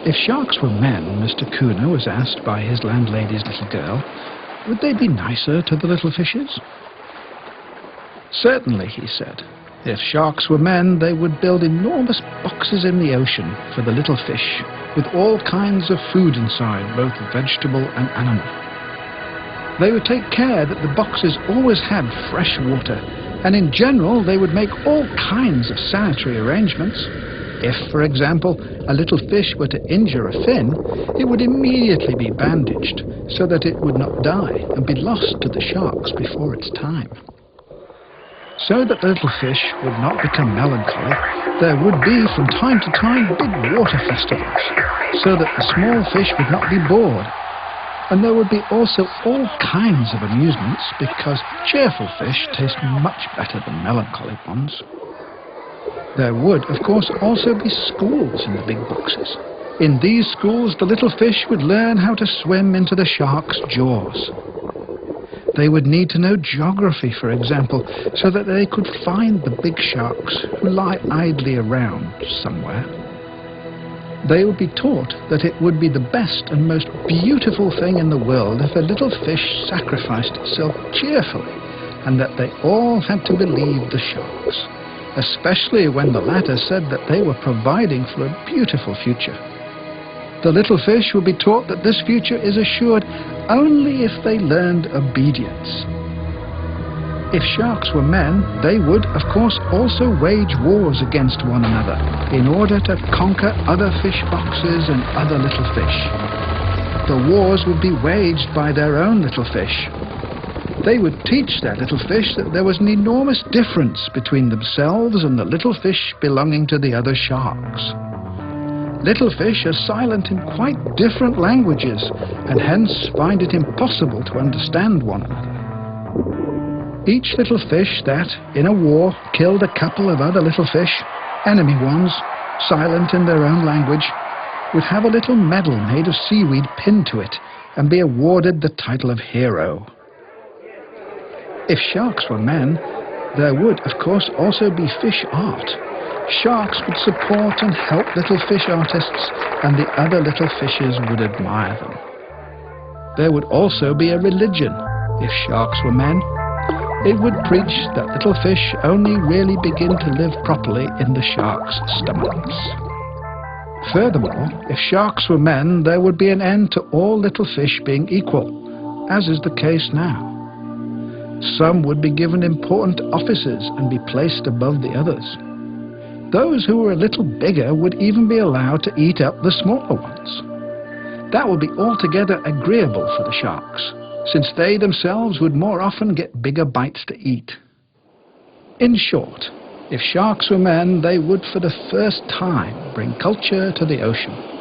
If sharks were men, Mr. Kuna was asked by his landlady's little girl, would they be nicer to the little fishes? Certainly, he said. If sharks were men, they would build enormous boxes in the ocean for the little fish, with all kinds of food inside, both vegetable and animal. They would take care that the boxes always had fresh water, and in general they would make all kinds of sanitary arrangements. If, for example, a little fish were to injure a fin, it would immediately be bandaged so that it would not die and be lost to the sharks before its time. So that the little fish would not become melancholy, there would be from time to time big water festivals, so that the small fish would not be bored. And there would be also all kinds of amusements, because cheerful fish taste much better than melancholy ones. There would, of course, also be schools in the big boxes. In these schools, the little fish would learn how to swim into the shark's jaws. They would need to know geography, for example, so that they could find the big sharks who lie idly around somewhere. They would be taught that it would be the best and most beautiful thing in the world if a little fish sacrificed itself cheerfully, and that they all had to believe the sharks, especially when the latter said that they were providing for a beautiful future. The little fish would be taught that this future is assured only if they learned obedience. If sharks were men, they would, of course, also wage wars against one another in order to conquer other fish boxes and other little fish. The wars would be waged by their own little fish. They would teach their little fish that there was an enormous difference between themselves and the little fish belonging to the other sharks. Little fish are silent in quite different languages, and hence find it impossible to understand one another. Each little fish that, in a war, killed a couple of other little fish, enemy ones, silent in their own language, would have a little medal made of seaweed pinned to it and be awarded the title of hero. If sharks were men, there would, of course, also be fish art. Sharks would support and help little fish artists, and the other little fishes would admire them. There would also be a religion. If sharks were men, it would preach that little fish only really begin to live properly in the sharks' stomachs. Furthermore, if sharks were men, there would be an end to all little fish being equal, as is the case now. Some would be given important offices and be placed above the others. Those who were a little bigger would even be allowed to eat up the smaller ones. That would be altogether agreeable for the sharks, since they themselves would more often get bigger bites to eat. In short, if sharks were men, they would for the first time bring culture to the ocean.